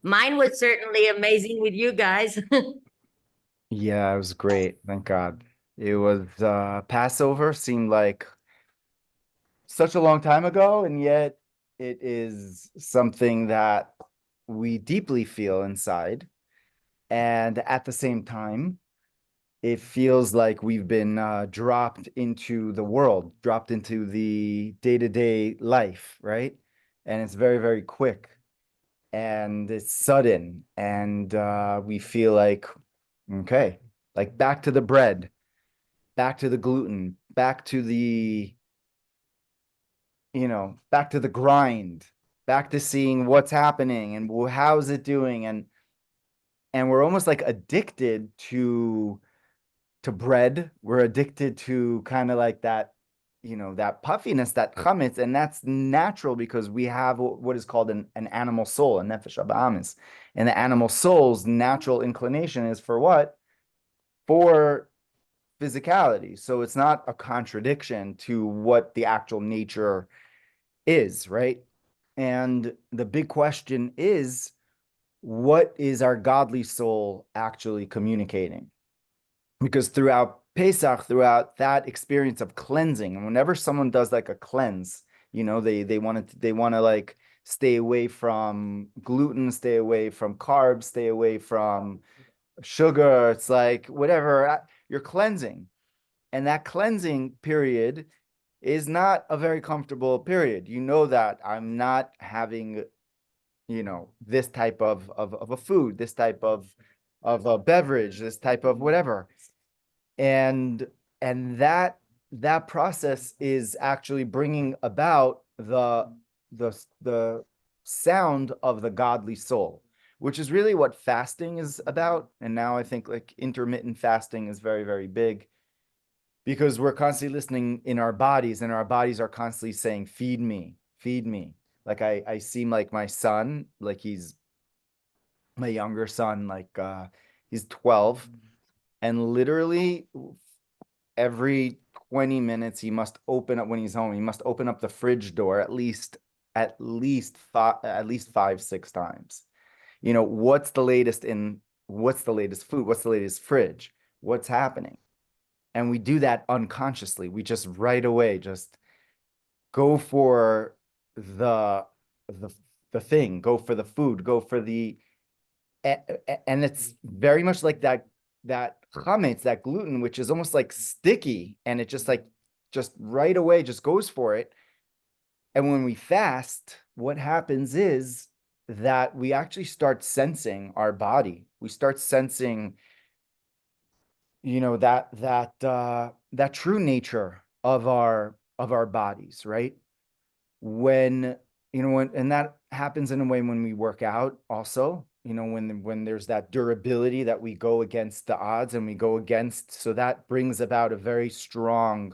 Mine was certainly amazing with you guys. Yeah, it was great. Thank God. It was Passover seemed like such a long time ago, and yet it is something that we deeply feel inside. And at the same time, it feels like we've been dropped into the world, dropped into the day-to-day life, right? And it's very, very quick and it's sudden. And we feel like, okay, like back to the bread, back to the gluten, back to the, back to the grind, back to seeing what's happening and how's it doing. And we're almost like addicted to bread. We're addicted to kind of like that, that puffiness, that chametz, and that's natural because we have what is called an animal soul, a nefesh habahamis. And the animal soul's natural inclination is for what? For physicality. So it's not a contradiction to what the actual nature is, right? And the big question is, what is our godly soul actually communicating? Because throughout Pesach, throughout that experience of cleansing, and whenever someone does like a cleanse, they want to like stay away from gluten, stay away from carbs, stay away from sugar. It's like whatever you're cleansing, and that cleansing period is not a very comfortable period. You know that I'm not having, this type of a food, this type of a beverage, this type of whatever, and that process is actually bringing about the sound of the godly soul, which is really what fasting is about. And now I think like intermittent fasting is very, very big because we're constantly listening in our bodies, and our bodies are constantly saying, feed me, feed me. Like I seem like my son, like he's my younger son, like he's 12, and literally every 20 minutes he must open up when he's home. He must open up the fridge door at least 5, 6 times. What's the latest food? What's the latest fridge? What's happening? And we do that unconsciously. We just right away just go for the the the thing, go for the food, go for the and it's very much like that chametz, that gluten, which is almost like sticky, and it just right away just goes for it. And when we fast, what happens is that we actually start sensing our body. We start sensing, that true nature of our bodies, right? When and that happens in a way when we work out also, when there's that durability that we go against the odds and we go against, so that brings about a very strong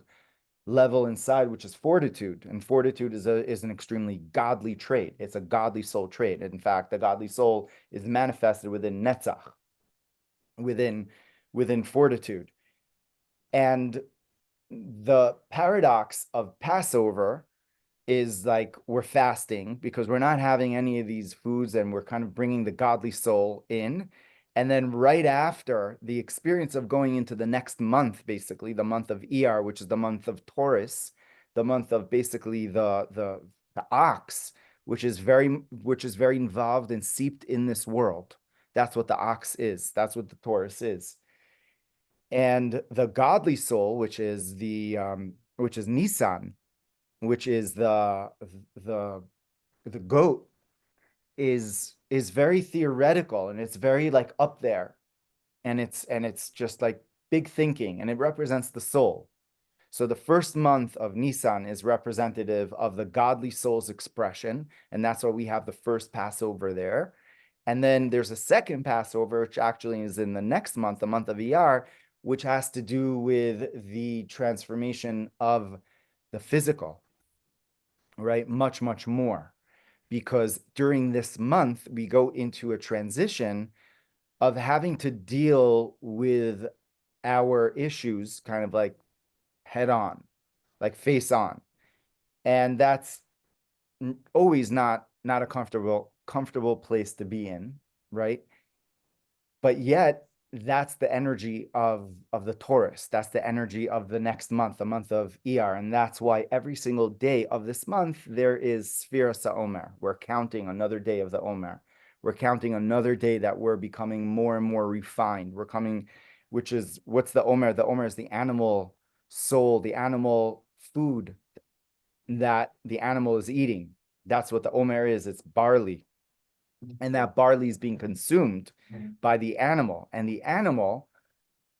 level inside, which is fortitude. And fortitude is an extremely godly trait. It's a godly soul trait. In fact, the godly soul is manifested within netzach, within within fortitude. And the paradox of Passover is like we're fasting because we're not having any of these foods, and we're kind of bringing the godly soul in. And then right after the experience of going into the next month, basically the month of Iyar, which is the month of Taurus, the month of basically the ox, which is very involved and seeped in this world. That's what the ox is. That's what the Taurus is. And the godly soul, which is Nissan, which is the the goat, is very theoretical, and it's very like up there, and it's just like big thinking, and it represents the soul. So the first month of Nissan is representative of the godly soul's expression, and that's why we have the first Passover there. And then there's a second Passover, which actually is in the next month, the month of Iyar, which has to do with the transformation of the physical, right? Much, much more. Because during this month, we go into a transition of having to deal with our issues kind of like head on, like face on. And that's always not a comfortable comfortable place to be in, right? But yet that's the energy of the Taurus. That's the energy of the next month, the month of Iyar. And that's why every single day of this month, there is Sefirat Omer. We're counting another day of the Omer. We're counting another day that we're becoming more and more refined. We're coming, which is, what's the Omer? The Omer is the animal soul, the animal food that the animal is eating. That's what the Omer is. It's barley. And that barley is being consumed by the animal. And the animal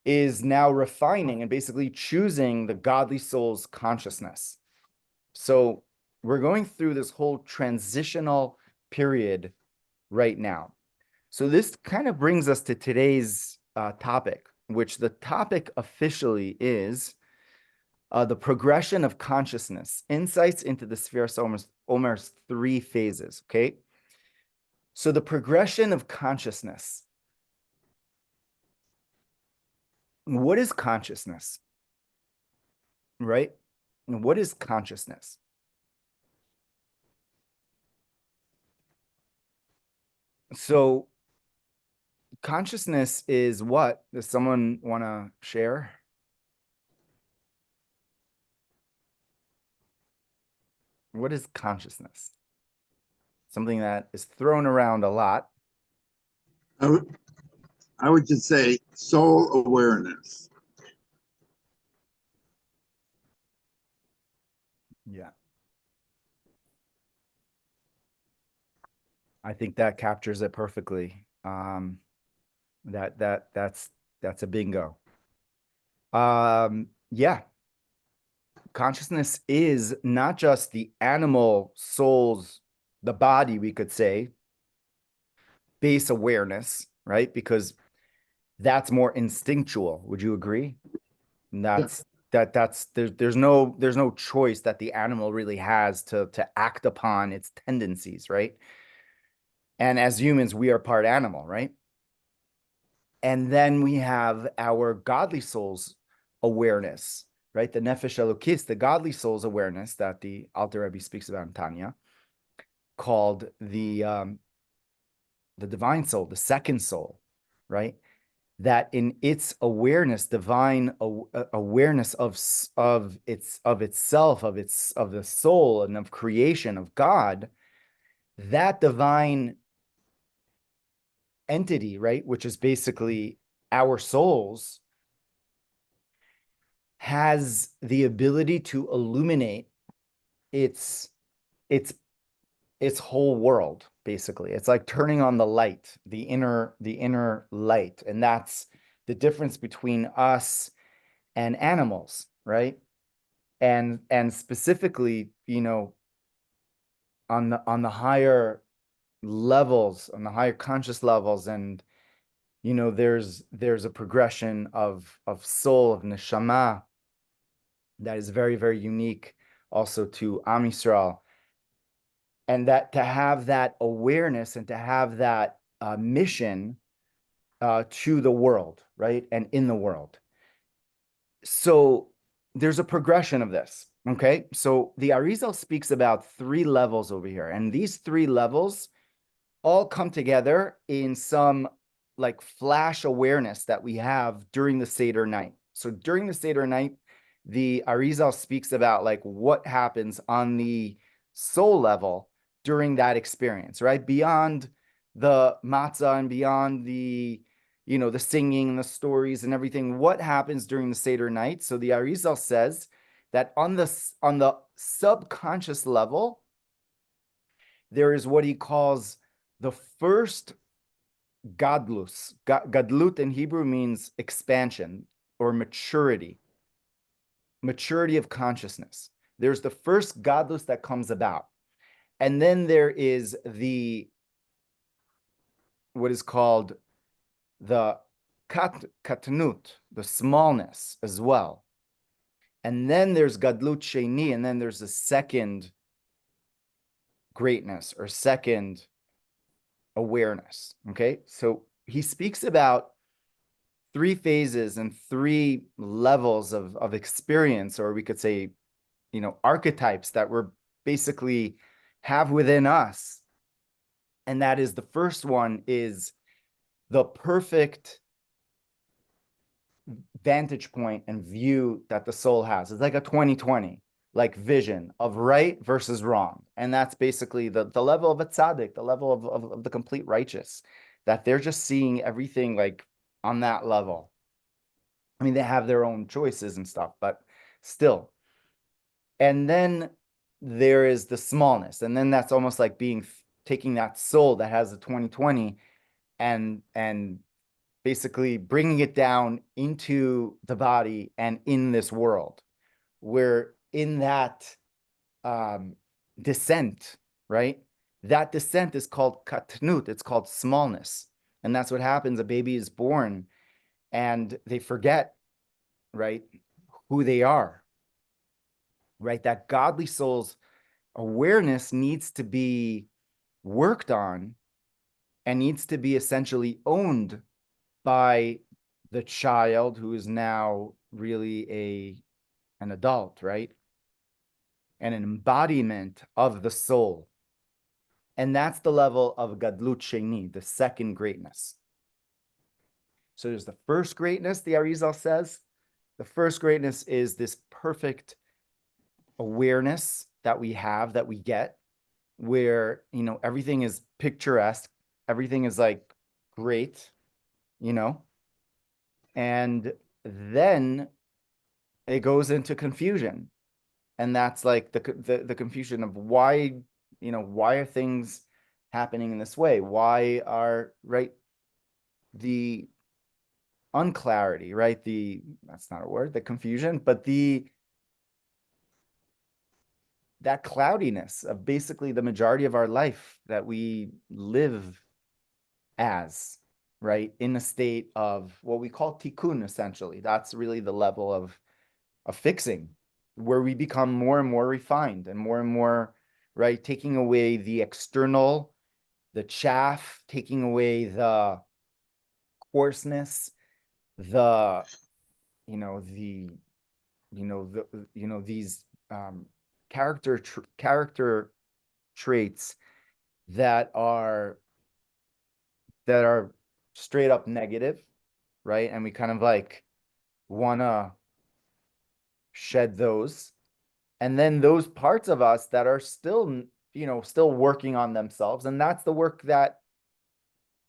is now refining and basically choosing the godly soul's consciousness. So we're going through this whole transitional period right now. So this kind of brings us to today's topic, which the topic officially is the progression of consciousness, insights into the Sefirat Omer's 3 phases, okay? So the progression of consciousness. What is consciousness? Right? And what is consciousness? So consciousness is what? Does someone want to share? What is consciousness? Something that is thrown around a lot. I would just say soul awareness. Yeah. I think that captures it perfectly. That's a bingo. Yeah. Consciousness is not just the animal soul's, the body, we could say, base awareness, right? Because that's more instinctual. Would you agree? And there's no choice that the animal really has to act upon its tendencies, right? And as humans, we are part animal, right? And then we have our godly soul's awareness, right? The Nefesh Elokis, the godly soul's awareness that the Alter Rebbe speaks about in Tanya, called the divine soul, the second soul, right? That in its awareness, divine awareness of itself, of the soul and of creation of God, that divine entity, right, which is basically our souls, has the ability to illuminate its whole world. Basically, it's like turning on the light, the inner light, and that's the difference between us and animals, right? And specifically, you know, on the higher levels, on the higher conscious levels, and you know, there's a progression of soul, of neshama, that is very, very unique also to Am Yisrael. And that to have that awareness and to have that mission to the world, right? And in the world. So there's a progression of this, okay? So the Arizal speaks about 3 levels over here. And these 3 levels all come together in some like flash awareness that we have during the Seder night. So during the Seder night, the Arizal speaks about like what happens on the soul level during that experience, right? Beyond the matzah and beyond the, you know, the singing and the stories and everything, what happens during the Seder night? So the Arizal says that on the subconscious level, there is what he calls the first gadlus. Gadlut in Hebrew means expansion or maturity of consciousness. There's the first gadlus that comes about. And then there is what is called the katnut, the smallness as well. And then there's gadlut sheni, and then there's a second greatness or second awareness. Okay, so he speaks about 3 phases and 3 levels of experience, or we could say, you know, archetypes that we're basically have within us And that is, the first one is the perfect vantage point and view that the soul has. It's like a 20/20, like vision of right versus wrong. And that's basically the level of a tzaddik, the level of the complete righteous, that they're just seeing everything like on that level. I mean, they have their own choices and stuff, but still. And then there is the smallness. And then that's almost like taking that soul that has a 20/20 and basically bringing it down into the body and in this world. Where in that descent, right? That descent is called katnut, it's called smallness. And that's what happens. A baby is born and they forget, right, who they are, right? That godly soul's awareness needs to be worked on and needs to be essentially owned by the child, who is now really an adult, right? And an embodiment of the soul. And that's the level of Gadlut Sheni, the second greatness. So there's the first greatness, the Arizal says. The first greatness is this perfect awareness that we have, that we get, where, you know, everything is picturesque, everything is like great, you know. And then it goes into confusion. And that's like the confusion of why, you know, why are things happening in this way? Why are, right, the unclarity, right? That's not a word, the confusion, but that cloudiness of basically the majority of our life that we live as, right, in a state of what we call tikkun, essentially. That's really the level of fixing, where we become more and more refined and more, right, taking away the external, the chaff, taking away the coarseness, the, you know, these character traits that are straight up negative, right? And we kind of like want to shed those. And then those parts of us that are still, you know, still working on themselves. And that's the work that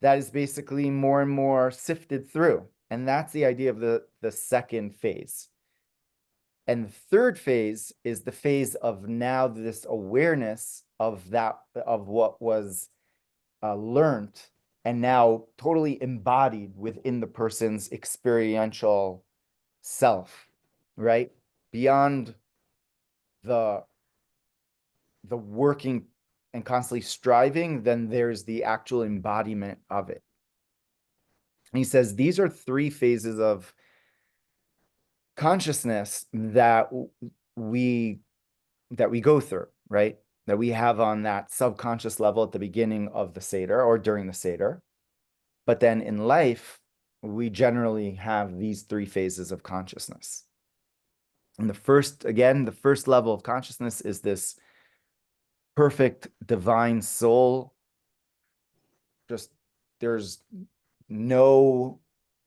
is basically more and more sifted through. And that's the idea of the second phase. And the third phase is the phase of now this awareness of what was learned and now totally embodied within the person's experiential self, right? Beyond the working and constantly striving, then there's the actual embodiment of it. And he says these are three phases of consciousness that we go through, right? That we have on that subconscious level at the beginning of the Seder or during the Seder. But then in life, we generally have these three phases of consciousness. And the first level of consciousness is this perfect divine soul. Just there's no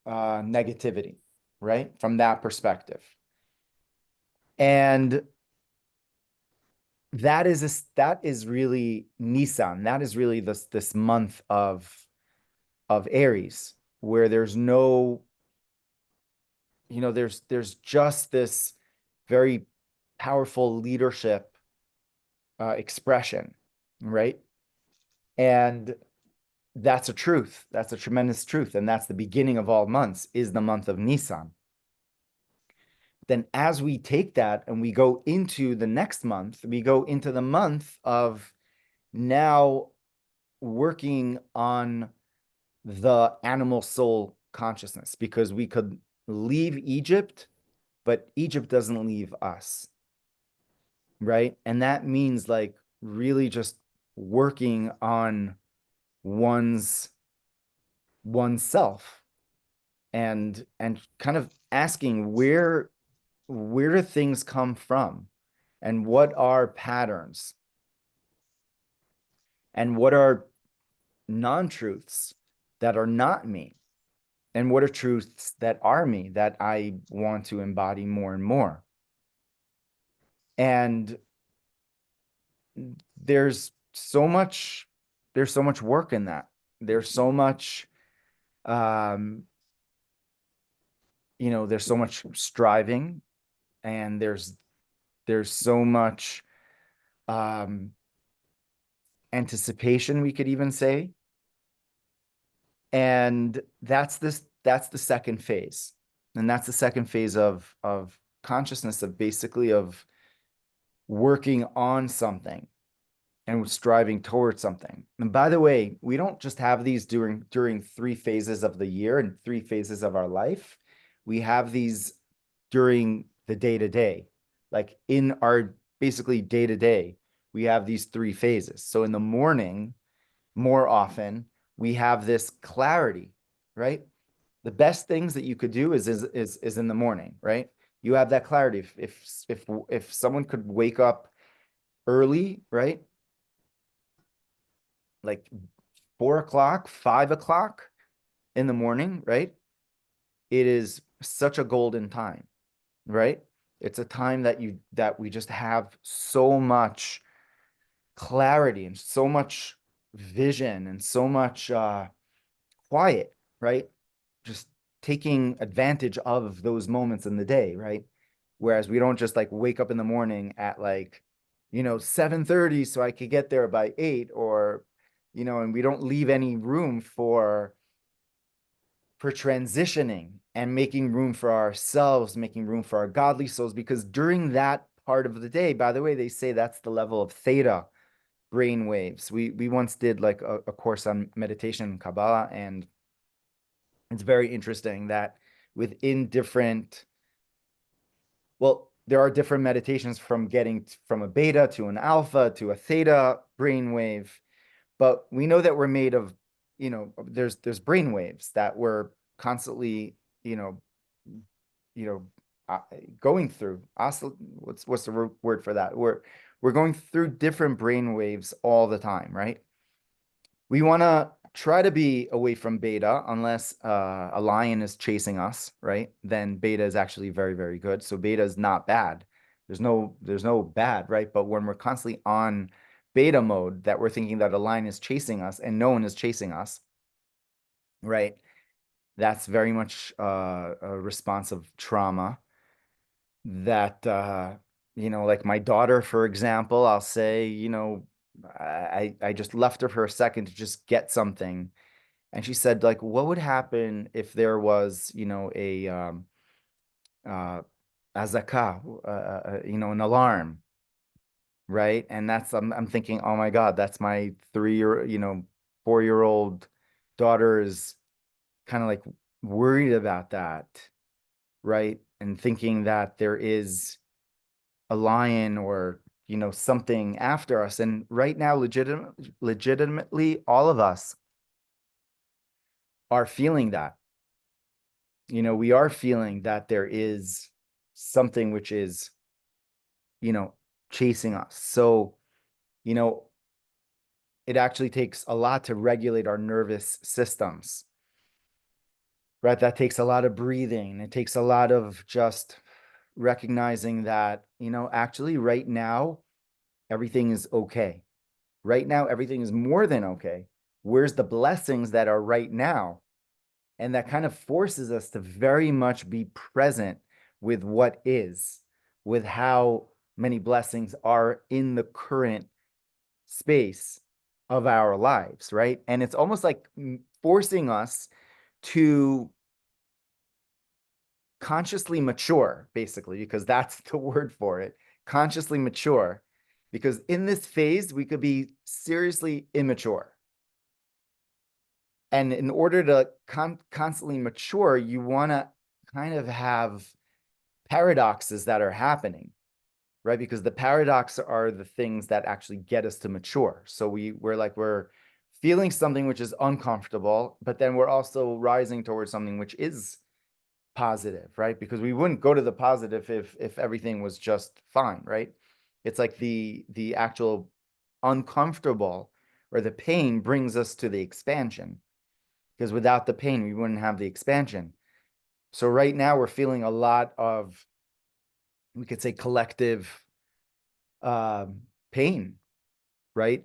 negativity, right? From that perspective. And that is really Nissan. That is really this month of Aries, where there's no, you know, there's just this very powerful leadership expression, right? And that's a truth. That's a tremendous truth. And that's the beginning of all months, is the month of Nissan. Then as we take that and we go into the next month, we go into the month of now working on the animal soul consciousness, because we could leave Egypt, but Egypt doesn't leave us, right? And that means like really just working on oneself and kind of asking where do things come from, and what are patterns, and what are non-truths that are not me? And what are truths that are me that I want to embody more and more? And there's so much work in that. There's so much, there's so much striving, and there's so much anticipation, we could even say. And that's the second phase. And that's the second phase of consciousness, of basically of working on something and striving towards something. And by the way, we don't just have these during 3 phases of the year and 3 phases of our life. We have these during the day-to-day. Like in our basically day-to-day, we have these 3 phases. So in the morning, more often, we have this clarity, right? The best things that you could do is in the morning, right? You have that clarity. If someone could wake up early, right? Like 4 o'clock, 5 o'clock in the morning, right? It is such a golden time, right? It's a time that we just have so much clarity and so much vision and so much quiet, right? Just taking advantage of those moments in the day, right? Whereas we don't just like wake up in the morning at 7:30 so I could get there by 8, or and we don't leave any room for transitioning and making room for ourselves, making room for our godly souls, because during that part of the day, by the way, they say that's the level of theta brain waves. We once did like a course on meditation in Kabbalah, and it's very interesting that within different, there are different meditations from getting from a beta to an alpha to a theta brainwave, but we know that we're made of, there's brain waves that we're constantly, going through. What's the word for that? We're going through different brain waves all the time, right? We want to try to be away from beta unless a lion is chasing us, right? Then beta is actually very, very good. So beta is not bad. There's no bad, right? But when we're constantly on beta mode, that we're thinking that a lion is chasing us and no one is chasing us, right? That's very much a response of trauma that, like my daughter, for example, I'll say, I just left her for a second to just get something. And she said, like, what would happen if there was, a azaka, an alarm, right? And I'm thinking, oh my God, that's my 4-year-old daughter is kind of like worried about that, right? And thinking that there is a lion or something after us. And right now, legitimately, all of us are feeling that. We are feeling that there is something which is, chasing us. So, it actually takes a lot to regulate our nervous systems, right? That takes a lot of breathing. It takes a lot of just recognizing that, actually right now, everything is okay. Right now, everything is more than okay. Where's the blessings that are right now? And that kind of forces us to very much be present with what is, with how many blessings are in the current space of our lives, right? And it's almost like forcing us to consciously mature, basically, because that's the word for it, consciously mature. Because in this phase, we could be seriously immature. And in order to constantly mature, you want to kind of have paradoxes that are happening, right? Because the paradox are the things that actually get us to mature. So we're feeling something which is uncomfortable, but then we're also rising towards something which is positive, right? Because we wouldn't go to the positive if everything was just fine, right? It's like the actual uncomfortable or the pain brings us to the expansion, because without the pain, we wouldn't have the expansion. So right now we're feeling a lot of, we could say, collective pain, right?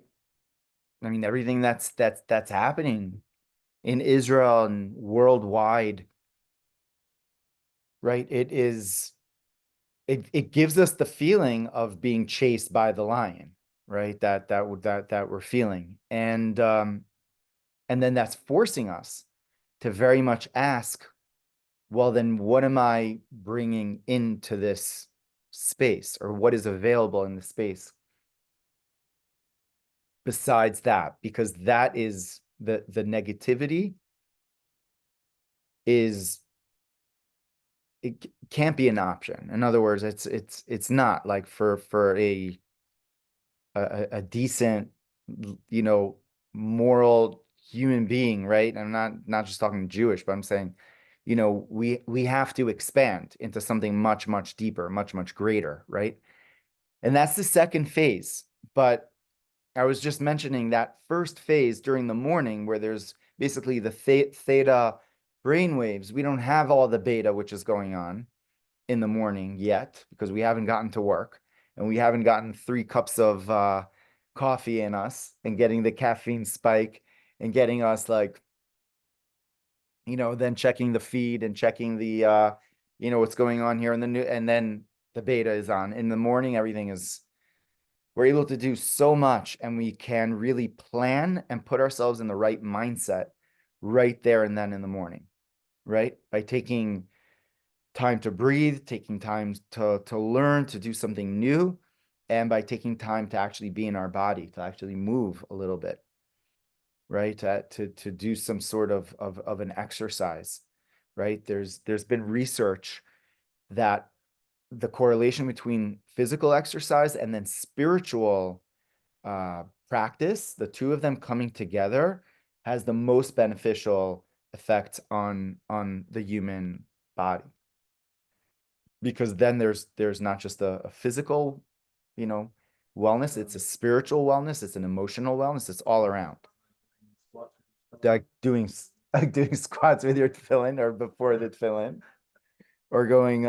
I mean, everything that's happening in Israel and worldwide, right? It gives us the feeling of being chased by the lion, right? That we're feeling. And then that's forcing us to very much ask, well, then what am I bringing into this space, or what is available in the space besides that? Because that is the negativity is, it can't be an option. In other words, it's not like for a decent, moral human being, right? I'm not just talking Jewish, but I'm saying, we have to expand into something much, much deeper, much, much greater, right? And that's the second phase. But I was just mentioning that first phase during the morning, where there's basically the theta brainwaves. We don't have all the beta, which is going on in the morning yet, because we haven't gotten to work and we haven't gotten 3 cups of coffee in us and getting the caffeine spike and getting us like, then checking the feed and checking the, what's going on here in the new, and then the beta is on. In the morning, we're able to do so much, and we can really plan and put ourselves in the right mindset right there and then in the morning, right? By taking time to breathe, taking time to learn, to do something new, and by taking time to actually be in our body, to actually move a little bit, right? To do some sort of an exercise, right? There's been research that the correlation between physical exercise and then spiritual practice, the two of them coming together, has the most beneficial effect on the human body. Because then there's not just a physical, wellness, it's a spiritual wellness, it's an emotional wellness, it's all around. Like doing squats with your tefillin or before the tefillin, or going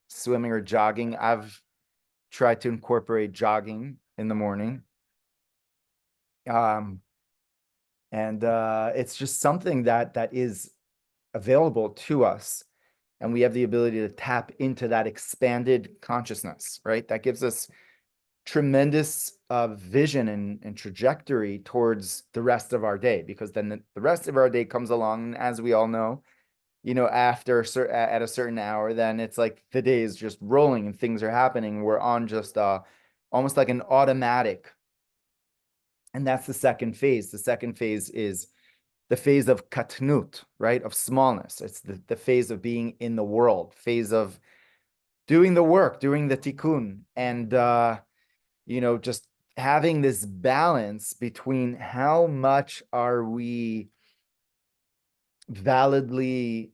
swimming or jogging. I've tried to incorporate jogging in the morning. And it's just something that is available to us, and we have the ability to tap into that expanded consciousness, right? That gives us tremendous vision and trajectory towards the rest of our day, because then the rest of our day comes along, as we all know, after at a certain hour, then it's like the day is just rolling and things are happening. We're on just almost like an automatic. And that's the second phase. The second phase is the phase of katnut, right? Of smallness. It's the phase of being in the world, phase of doing the work, doing the tikkun, and, just having this balance between how much are we validly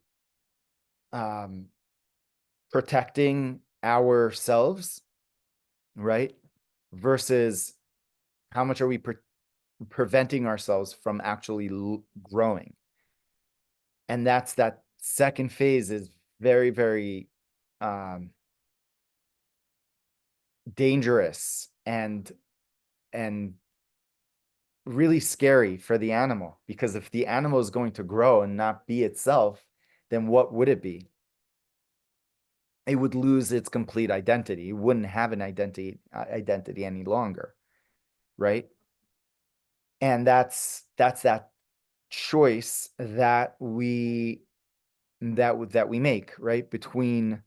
protecting ourselves, right? Versus how much are we preventing ourselves from actually growing. And that second phase is very, very dangerous and really scary for the animal, because if the animal is going to grow and not be itself, then what would it be? It would lose its complete identity. It wouldn't have an identity any longer, right? And that's that choice that we make, right? Between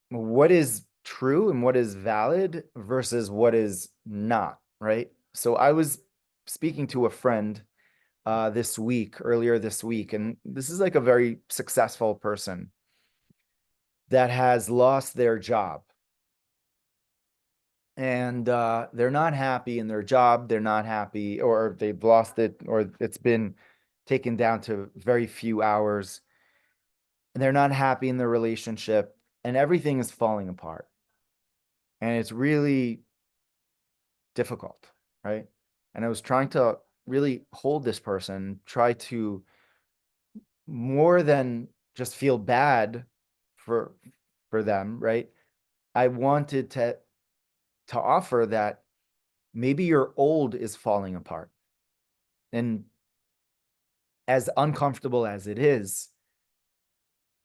what is true and what is valid versus what is not, right? So I was speaking to a friend earlier this week, and this is like a very successful person that has lost their job. And they're not happy in their job. They're not happy, or they've lost it, or it's been taken down to very few hours. And they're not happy in their relationship, and everything is falling apart. And it's really difficult, right? And I was trying to really hold this person, try to more than just feel bad for them, right? I wanted to offer that maybe your old is falling apart. And as uncomfortable as it is,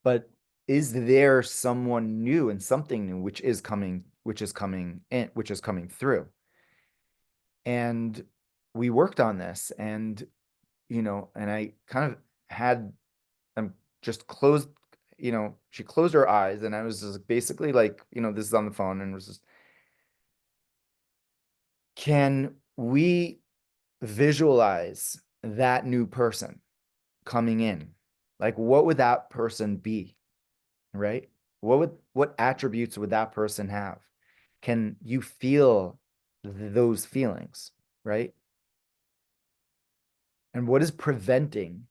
but is there someone new and something new which is coming through? And we worked on this, and and I kind of had just closed, she closed her eyes, and I was just basically like, this is on the phone, and was just, can we visualize that new person coming in? Like, what would that person be, right? What attributes would that person have? Can you feel those feelings, right? And what is preventing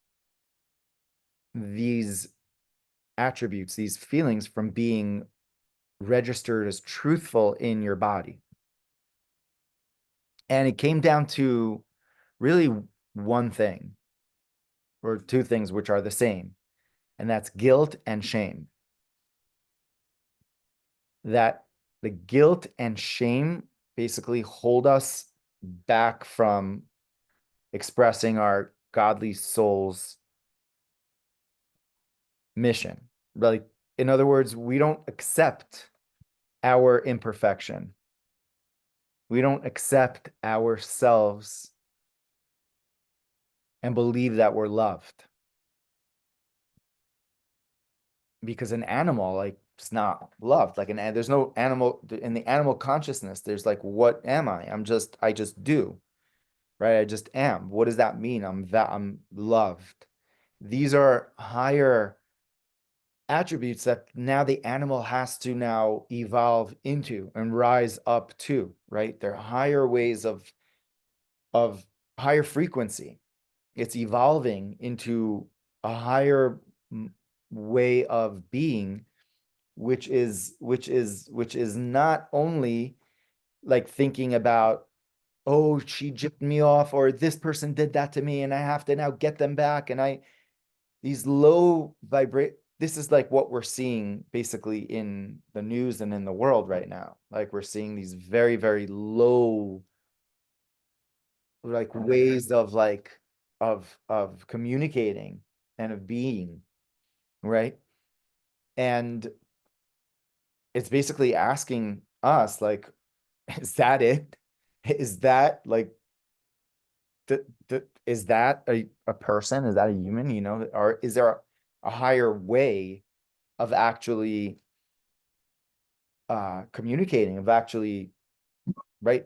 these attributes, these feelings, from being registered as truthful in your body? And it came down to really one thing, or two things, which are the same, and that's guilt and shame. That the guilt and shame basically hold us back from expressing our godly soul's mission. Like, in other words, we don't accept our imperfection. We don't accept ourselves and believe that we're loved. Because an animal, like, it's not loved. Like, there's no animal in the animal consciousness. There's like, what am I? I just do, right? I just am. What does that mean? I'm loved. These are higher attributes that now the animal has to now evolve into and rise up to, right? They're higher ways of higher frequency. It's evolving into a higher way of being, which is not only like thinking about, oh, she gypped me off, or this person did that to me and I have to now get them back. And these low vibrate, this is like what we're seeing basically in the news and in the world right now. Like, we're seeing these very, very low, like, ways of of communicating and of being, right? And it's basically asking us, like, is that it? Is that like, is that a person? Is that a human? Or is there a higher way of actually communicating, of actually, right?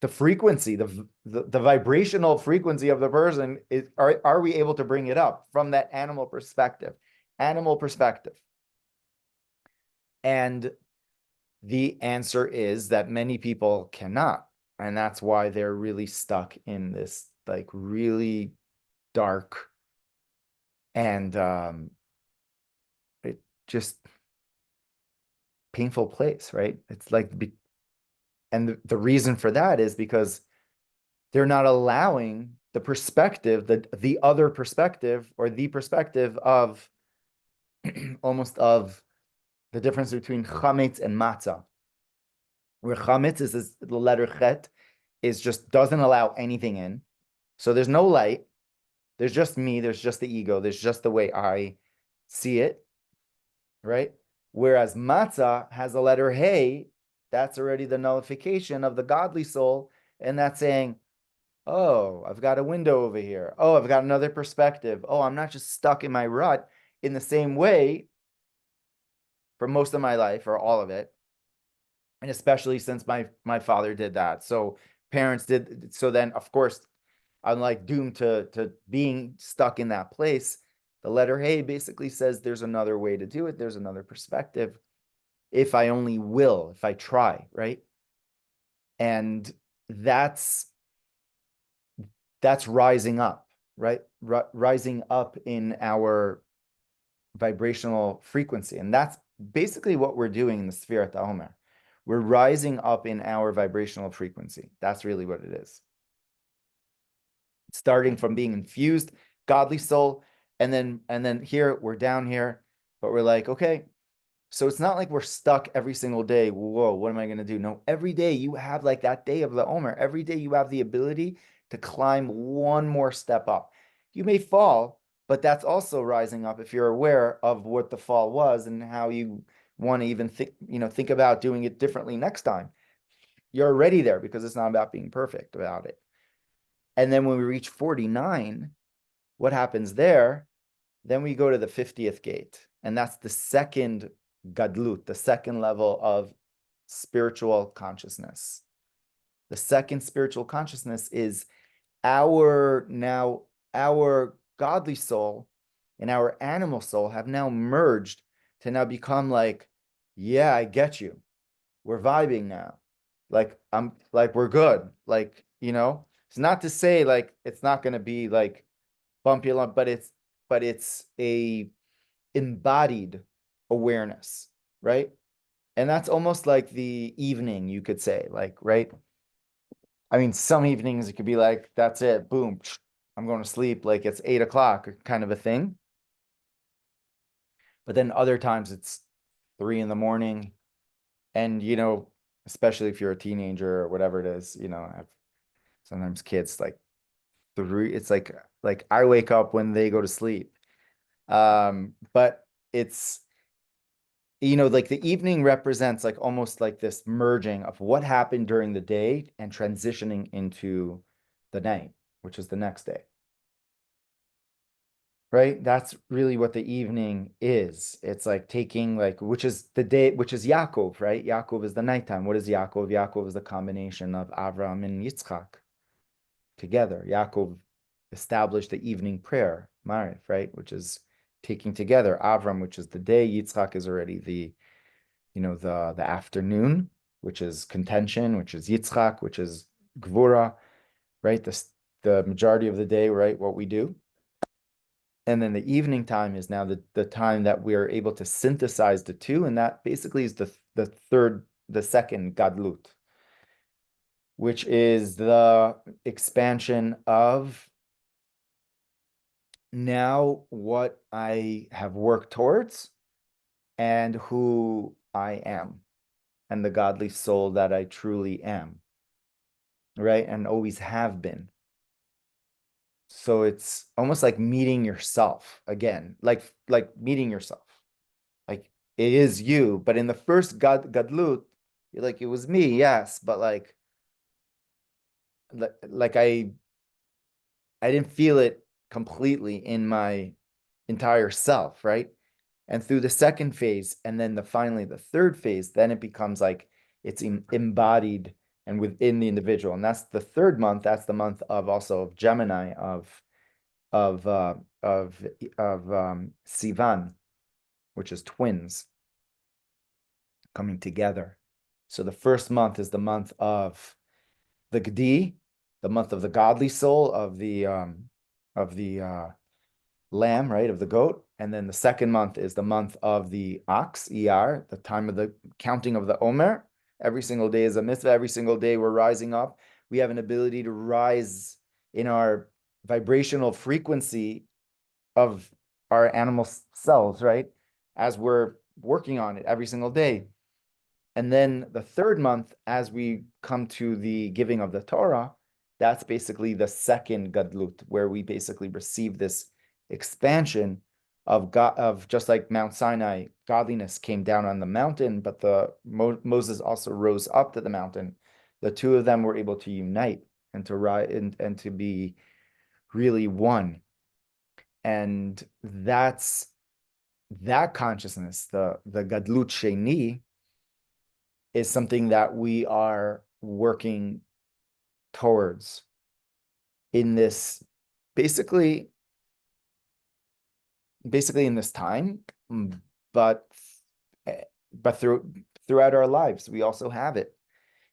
The frequency, the vibrational frequency of the person is, are we able to bring it up from that animal perspective? And the answer is that many people cannot. And that's why they're really stuck in this, like, really dark and it just painful place, right? It's like, and the reason for that is because they're not allowing the perspective, the other perspective, or the perspective of almost of the difference between chametz and matzah. Where chametz is the letter chet, is just doesn't allow anything in. So there's no light. There's just me. There's just the ego. There's just the way I see it, right? Whereas matzah has the letter hey, that's already the nullification of the godly soul, and that's saying, oh, I've got a window over here. Oh, I've got another perspective. Oh, I'm not just stuck in my rut in the same way for most of my life, or all of it. And especially since my father did that. So parents did. So then, of course, I'm like doomed to being stuck in that place. The letter hey basically says there's another way to do it. There's another perspective. If I only will, if I try, right? And that's rising up, right? Rising up in our vibrational frequency. And that's basically what we're doing in the Sefirat Omer. We're rising up in our vibrational frequency. That's really what it is. starting from being infused godly soul, and then here we're down here, but we're like, okay, so it's not like we're stuck every single day. Whoa, what am I going to do? No, every day you have like that day of the Omer. Every day you have the ability to climb one more step up. You may fall, but that's also rising up if you're aware of what the fall was and how you want to even think about doing it differently next time. You're already there because it's not about being perfect about it. And then when we reach 49, what happens there? Then we go to the 50th gate, and that's the second gadlut, the second level of spiritual consciousness. The second spiritual consciousness is our godly soul and our animal soul have now merged to now become like, yeah, I get you. We're vibing now. Like we're good. Like, it's not to say like it's not going to be like bumpy along, but it's a embodied awareness, right? And that's almost like the evening, you could say, like, right? I mean, some evenings it could be like, that's it, boom, I'm going to sleep, like it's 8 o'clock kind of a thing. But then other times it's 3 a.m. And, especially if you're a teenager or whatever it is, I've sometimes kids like it's like I wake up when they go to sleep. But it's, like the evening represents like almost like this merging of what happened during the day and transitioning into the night, which is the next day. Right? That's really what the evening is. It's like taking which is the day, which is Yaakov, right? Yaakov is the nighttime. What is Yaakov? Yaakov is the combination of Avram and Yitzchak together. Yaakov established the evening prayer, Mariv, right? Which is taking together Avram, which is the day. Yitzchak is already the afternoon, which is contention, which is Yitzchak, which is Gvura, right? The majority of the day, right? What we do. And then the evening time is now the time that we are able to synthesize the two. And that basically is the second Gadlut, which is the expansion of now what I have worked towards and who I am and the godly soul that I truly am, right? And always have been. So it's almost like meeting yourself again, like meeting yourself. Like it is you, but in the first gadlut, you're like, it was me, yes, but like I didn't feel it completely in my entire self, right? And through the second phase, and then finally the third phase, then it becomes like it's embodied and within the individual. And that's the third month. That's the month of also of Gemini, of Sivan, which is twins coming together. So the first month is the month of the Gdi, the month of the godly soul of the lamb, right, of the goat. And then the second month is the month of the ox, Iyar, the time of the counting of the Omer. Every single day is a mitzvah. Every single day we're rising up. We have an ability to rise in our vibrational frequency of our animal selves, right? As we're working on it every single day. And then the third month, as we come to the giving of the Torah, that's basically the second Gadlut, where we basically receive this expansion of God, of just like Mount Sinai, godliness came down on the mountain, but Moses also rose up to the mountain. The two of them were able to unite and to rise and to be really one. And that's that consciousness, the Gadlut Sheni, is something that we are working towards in this basically in this time, but throughout our lives we also have it.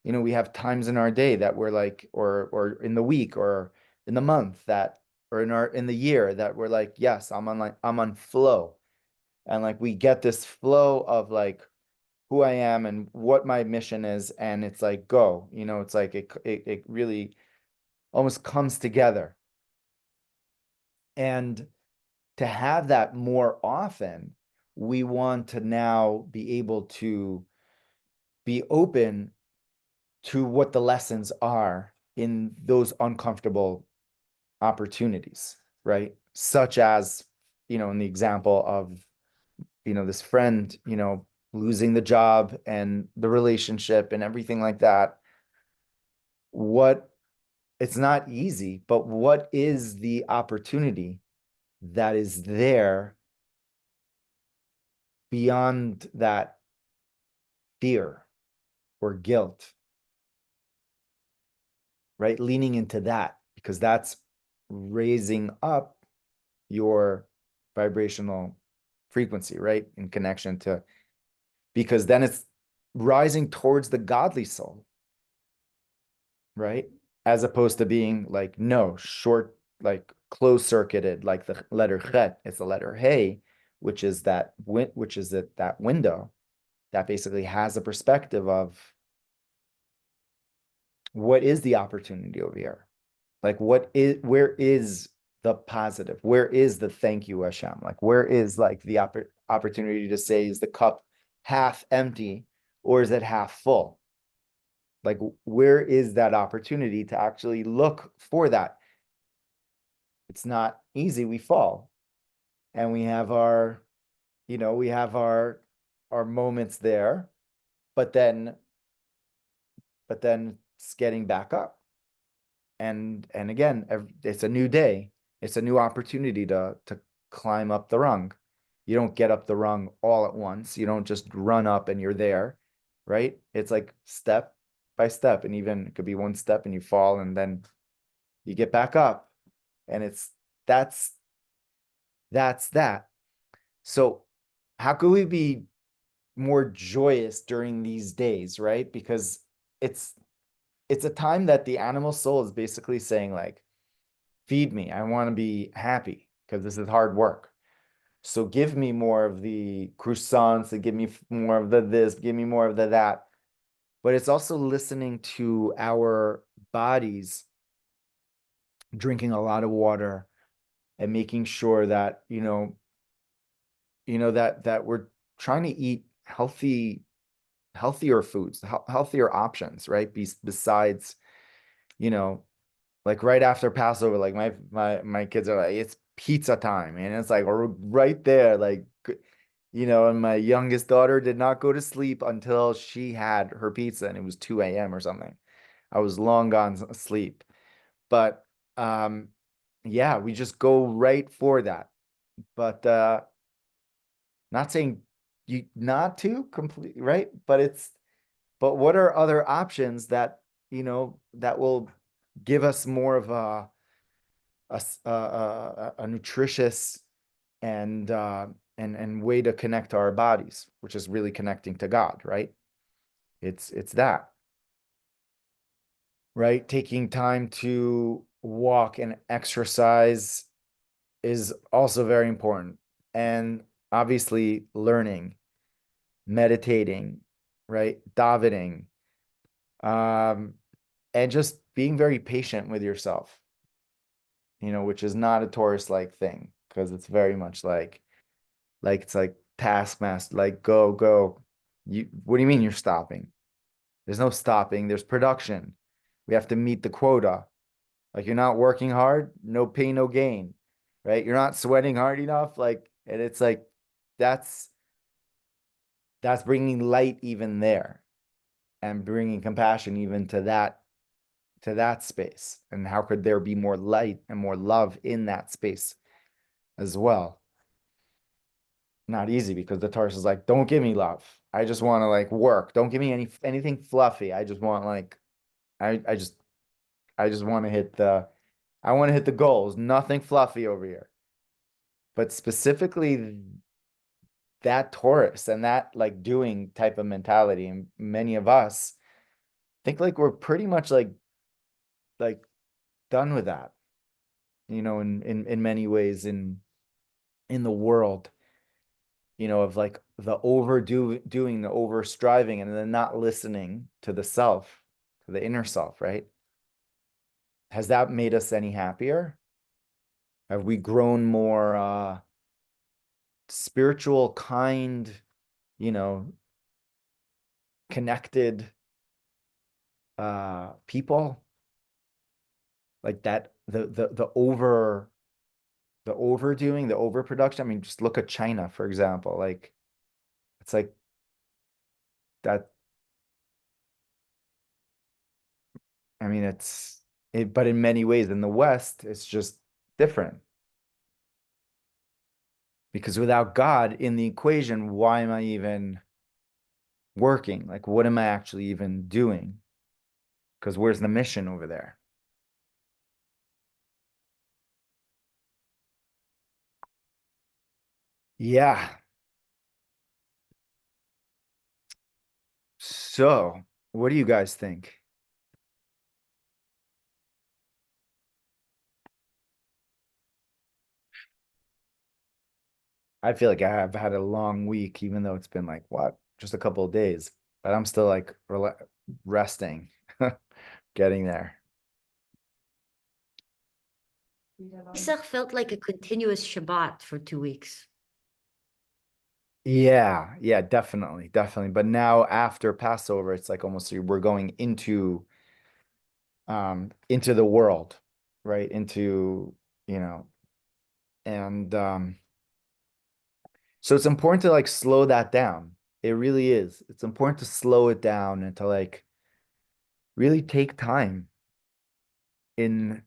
We have times in our day that we're like, or in the week or in the month that, or in the year that we're like, yes, I'm on flow, and like we get this flow of like who I am and what my mission is, and it's like go, it's like it really almost comes together. And to have that more often, we want to now be able to be open to what the lessons are in those uncomfortable opportunities, right? Such as, in the example of, this friend, losing the job and the relationship and everything like that. It's not easy, but what is the opportunity that is there beyond that fear or guilt, right? Leaning into that, because that's raising up your vibrational frequency, right? In connection to, because then it's rising towards the godly soul, right? As opposed to being like, no, short, like closed circuited, like the letter chet, it's the letter hey, which is that window that basically has a perspective of what is the opportunity over here? Like where is the positive? Where is the thank you, Hashem? Like where is like the opportunity to say, is the cup half empty or is it half full? Like where is that opportunity to actually look for that? It's not easy. We fall and we have our moments there, but then it's getting back up. And again, it's a new day. It's a new opportunity to climb up the rung. You don't get up the rung all at once. You don't just run up and you're there, right? It's like step by step, and even it could be one step and you fall and then you get back up. And that's that. So how could we be more joyous during these days, right? Because it's a time that the animal soul is basically saying like, feed me. I want to be happy because this is hard work. So give me more of the croissants and give me more of the this, give me more of the that. But it's also listening to our bodies, drinking a lot of water and making sure that, that we're trying to eat healthier foods, healthier options, right? Besides, like right after Passover, like my kids are like, it's pizza time, and it's like right there, like, and my youngest daughter did not go to sleep until she had her pizza, and it was 2 a.m. or something. I was long gone asleep, but yeah, we just go right for that. But not saying you not to completely, right? But what are other options that that will give us more of a nutritious and way to connect to our bodies, which is really connecting to God, right? It's that, right? Taking time to walk and exercise is also very important. And obviously learning, meditating, right? Davening, and just being very patient with yourself, which is not a Taurus-like thing, because it's very much like it's like taskmaster, like go. What do you mean you're stopping? There's no stopping, there's production. We have to meet the quota. Like you're not working hard, no pain, no gain, right? You're not sweating hard enough, and it's like that's bringing light even there, and bringing compassion even to that space. And how could there be more light and more love in that space as well? Not easy, because the Taurus is like, don't give me love. I just want to like work. Don't give me anything fluffy. I just want like, I just want to hit the goals. Nothing fluffy over here. But specifically that Taurus and that like doing type of mentality, and many of us think like we're pretty much like done with that, in many ways in the world, of like the doing the over striving, and then not listening to the self, to the inner self, right? Has that made us any happier? Have we grown more spiritual, kind, connected people? Like that, the overdoing, the overproduction. I mean, just look at China, for example. Like, it's like that. I mean, but in many ways in the West, it's just different. Because without God in the equation, why am I even working? Like, what am I actually even doing? Because where's the mission over there? Yeah. So, what do you guys think? I feel like I've had a long week, even though it's been like, what, just a couple of days, but I'm still like resting, getting there. Pesach felt like a continuous Shabbat for 2 weeks. Yeah, yeah, definitely, definitely. But now after Passover, it's like almost we're going into the world, right? Into, you know, and so it's important to like slow that down. It really is. It's important to slow it down and to like really take time in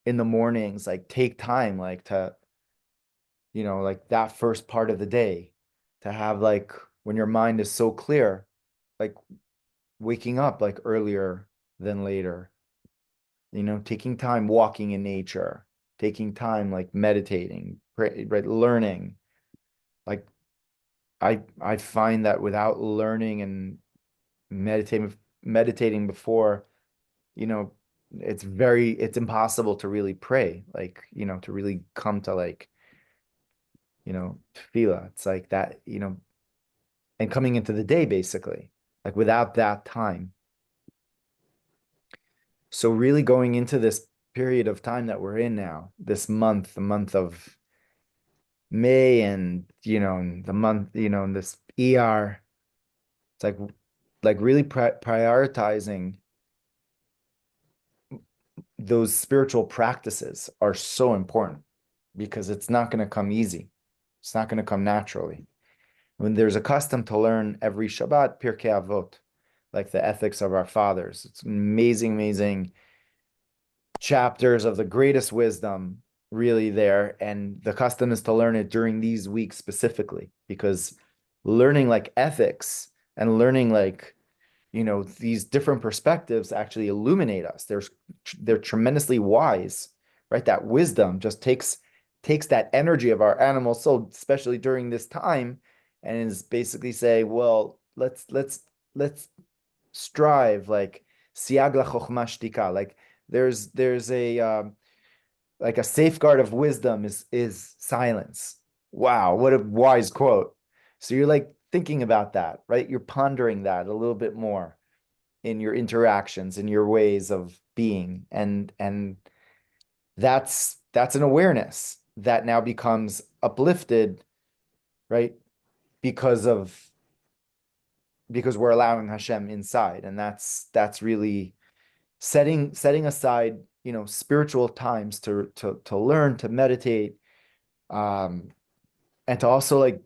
the mornings, like take time like to, like that first part of the day to have like when your mind is so clear, like waking up like earlier than later, taking time walking in nature, taking time like meditating, right, learning. Like I find that without learning and meditating before, you know, it's impossible to really pray, like, to really come to like, tefillah. It's like that, and coming into the day basically, like without that time. So really going into this period of time that we're in now, this month, the month of May, and the month, in this Iyar, it's like really prioritizing those spiritual practices are so important because it's not going to come easy. It's not going to come naturally. When there's a custom to learn every Shabbat Pirkei Avot, like the ethics of our fathers. It's amazing, amazing chapters of the greatest wisdom really there. And the custom is to learn it during these weeks specifically, because learning like ethics and learning like, these different perspectives actually illuminate us. They're tremendously wise, right? That wisdom just takes that energy of our animal soul, especially during this time, and is basically say, well, let's strive like siag la chokhmah shtika. Like there's a like a safeguard of wisdom is silence. Wow, what a wise quote. So you're like thinking about that, right? You're pondering that a little bit more in your interactions, in your ways of being, and that's an awareness that now becomes uplifted, right? Because we're allowing Hashem inside, and that's really setting aside, spiritual times to learn, to meditate, and to also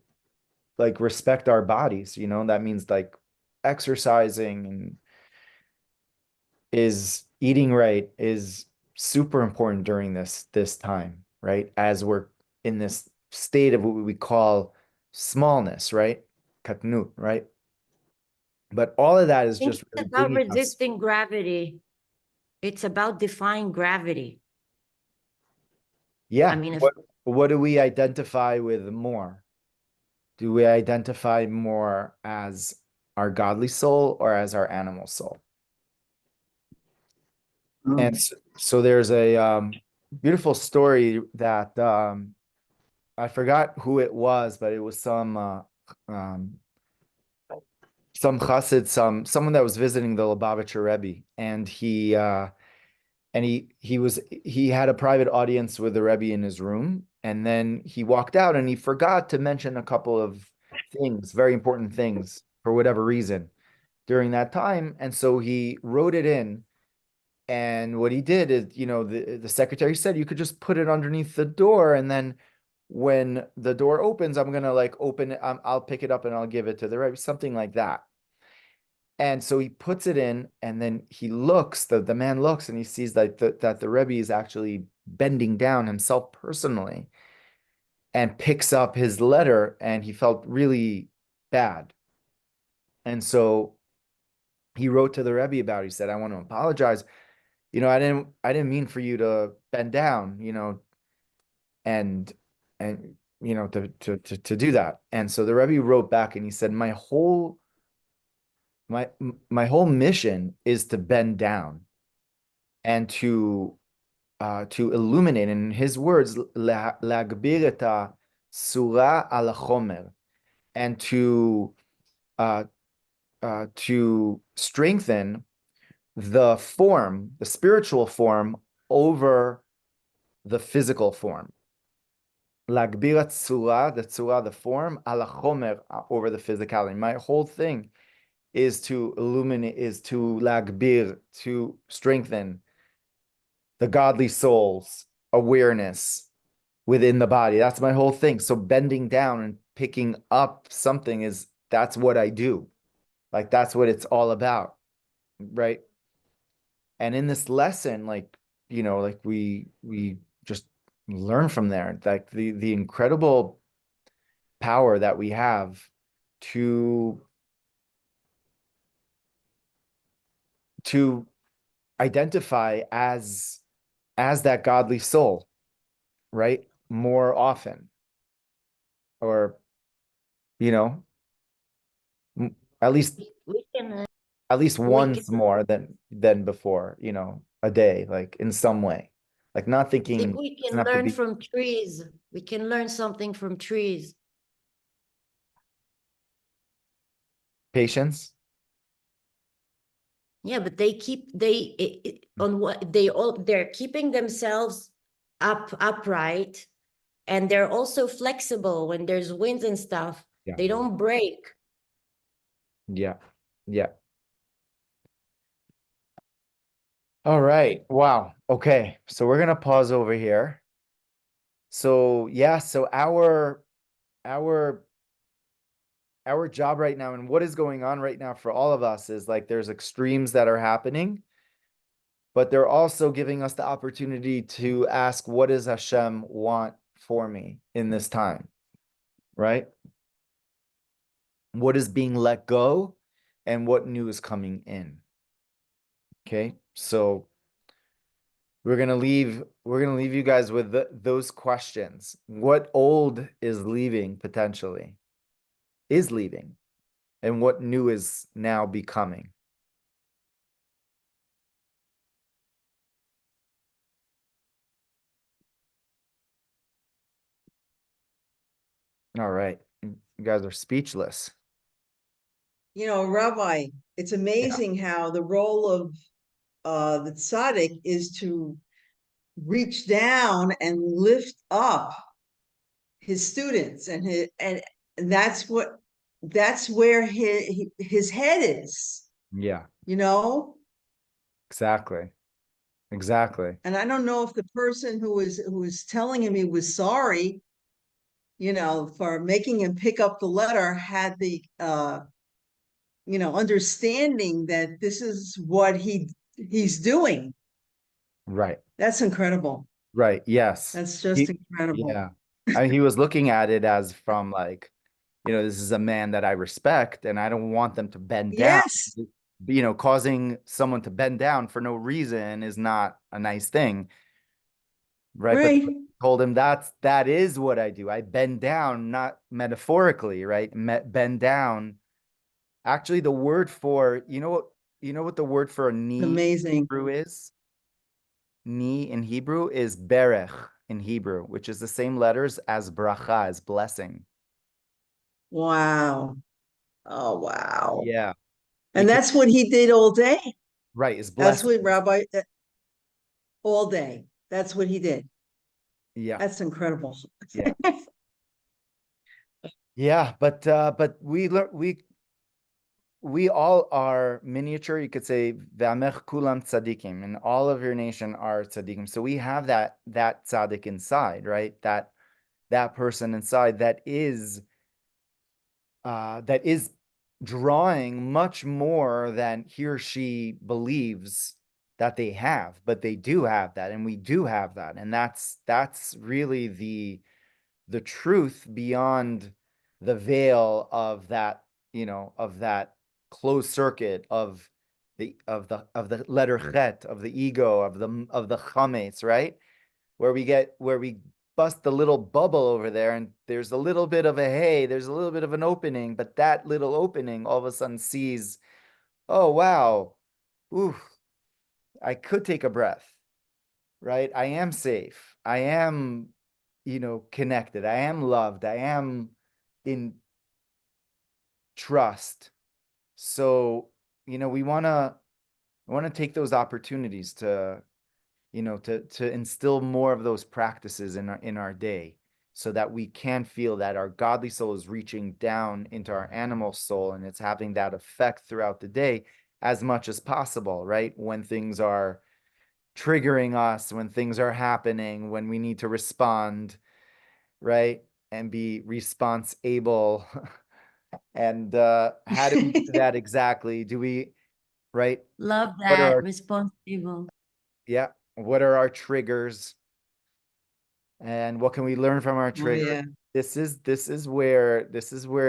like respect our bodies. That means like exercising and is eating right is super important during this time, right? As we're in this state of what we call smallness, right? Katnut, right? But all of that is I think just it's really about bringing us. resisting gravity. It's about defying gravity. I Yeah. mean, if What do we identify with more? Do we identify more as our godly soul or as our animal soul? And so there's a beautiful story that I forgot who it was, but it was um, some chassid, someone that was visiting the Lubavitcher Rebbe, and and he had a private audience with the Rebbe in his room, and then he walked out and he forgot to mention a couple of things, very important things, for whatever reason during that time. And so he wrote it in. And what he did is, the secretary said you could just put it underneath the door, and then when the door opens, I'm gonna like open it, I'll pick it up and I'll give it to the Rebbe, something like that. And so he puts it in, and then he looks, the man looks, and he sees that the Rebbe is actually bending down himself personally and picks up his letter, and he felt really bad. And so he wrote to the Rebbe about it. He said, I want to apologize. I didn't mean for you to bend down, and to do that. And so the Rebbe wrote back and he said, my whole mission is to bend down and to illuminate, in his words, להגביר את הצורה על החומר, and to strengthen the form, the spiritual form, over the physical form. להגביר הצורה, the form, על החומר, over the physicality. My whole thing is to illuminate, is to להגביר, to strengthen the godly soul's awareness within the body. That's my whole thing. So bending down and picking up something that's what I do. Like, that's what it's all about, right? And in this lesson, we just learn from there, like the incredible power that we have to identify as that godly soul, right? More often, or at least We can, once more than before, a day, like in some way, like not I thinking think we doesn't can have to learn be from trees. We can learn something from trees. patience. Yeah, but on what they're keeping themselves upright, and they're also flexible when there's winds and stuff. Yeah. They don't break. Yeah. All right. Wow. Okay. So we're gonna pause over here. So yeah, so our job right now, and what is going on right now for all of us, is like there's extremes that are happening, but they're also giving us the opportunity to ask, what does Hashem want for me in this time? Right? What is being let go and what new is coming in? Okay. So we're gonna leave you guys with those questions. What old is leaving potentially? Is leaving, and what new is now becoming? All right. You guys are speechless. Rabbi, it's amazing how the role of the tzaddik is to reach down and lift up his students, and that's where his head is. Yeah, You know, exactly. and I don't know if the person who was telling him he was sorry, for making him pick up the letter, had the understanding that this is what he's doing. Right. That's incredible. Right. Yes. That's just incredible. Yeah. I mean, he was looking at it as from like, this is a man that I respect, and I don't want them to bend down. Yes. Causing someone to bend down for no reason is not a nice thing. Right. Right. But told him that is what I do. I bend down, not metaphorically, right? Bend down. Actually, the word for, what the word for a knee Amazing. in Hebrew is? Knee in Hebrew is berech in Hebrew, which is the same letters as bracha, as blessing. Wow. Oh, wow. Yeah. And that's what he did all day. Right, is That's blessing. what Rabbi, all day. That's what he did. Yeah. That's incredible. Yeah. Yeah, but we all are miniature, you could say, V'amech kulam tzadikim, and all of your nation are tzadikim. So we have that tzadik inside, right? That person inside that is drawing much more than he or she believes that they have, but they do have that, and we do have that, and that's really the truth beyond the veil of that, of that closed circuit of the letter chet, of the ego, of the chametz, right? Where we bust the little bubble over there, and there's a little bit of there's a little bit of an opening, but that little opening all of a sudden sees, oh wow, ooh, I could take a breath, right? I am safe. I am, connected. I am loved. I am in trust. So, we want to take those opportunities to, to instill more of those practices in our day, so that we can feel that our godly soul is reaching down into our animal soul, and it's having that effect throughout the day as much as possible, right? When things are triggering us, when things are happening, when we need to respond, right? And be response able. And how do we do that exactly? Do we, right? Love What are that. our, Responsible. yeah, what are our triggers? And what can we learn from our Oh, triggers? yeah. This is where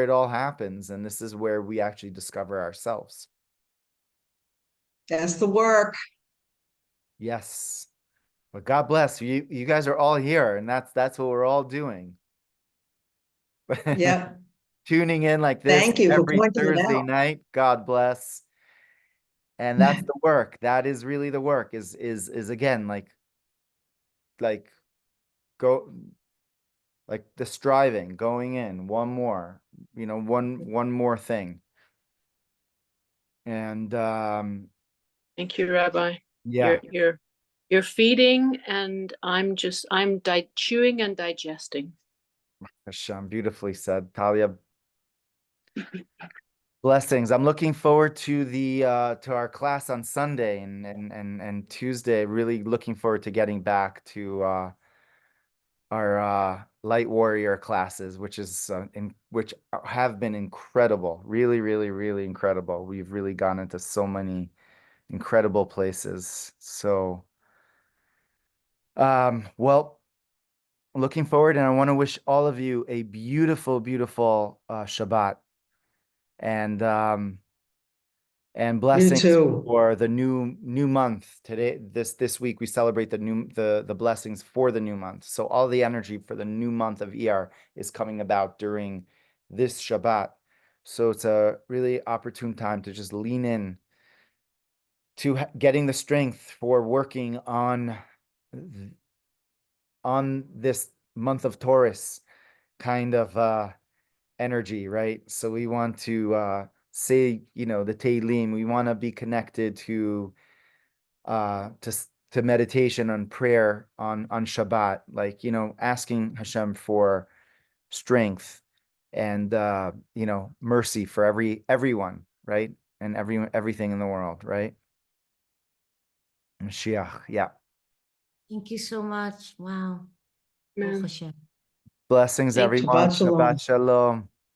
it all happens, and this is where we actually discover ourselves. That's the work. Yes. But God bless you. You guys are all here, and that's what we're all doing. Yeah. Tuning in like this Thank you for every pointing it Thursday out. night. God bless. And that's the work. That is really the work, is again, like go, like the striving, going in, one more, one more thing. And Thank you, Rabbi. yeah. You're feeding, and I'm chewing and digesting. Hashem, beautifully said, Talia. Blessings. I'm looking forward to to our class on Sunday and Tuesday. Really looking forward to getting back to our light warrior classes, which have been incredible. Really, really, really incredible. We've really gone into so many incredible places. So, well, looking forward, and I want to wish all of you a beautiful, beautiful Shabbat, and You blessings too. for the new month. Today, this week, we celebrate the blessings for the new month. So all the energy for the new month of Iyar is coming about during this Shabbat. So it's a really opportune time to just lean in to getting the strength for working on this month of Taurus kind of energy, right? So we want to say, the Tehillim. We want to be connected to meditation and prayer on Shabbat, like, asking Hashem for strength and mercy for everyone, right? And everything in the world, right? Mashiach, yeah. Thank you so much. Wow. Amen. Baruch Hashem. Blessings, Thank you. everyone. Shabbat shalom. Shabbat shalom.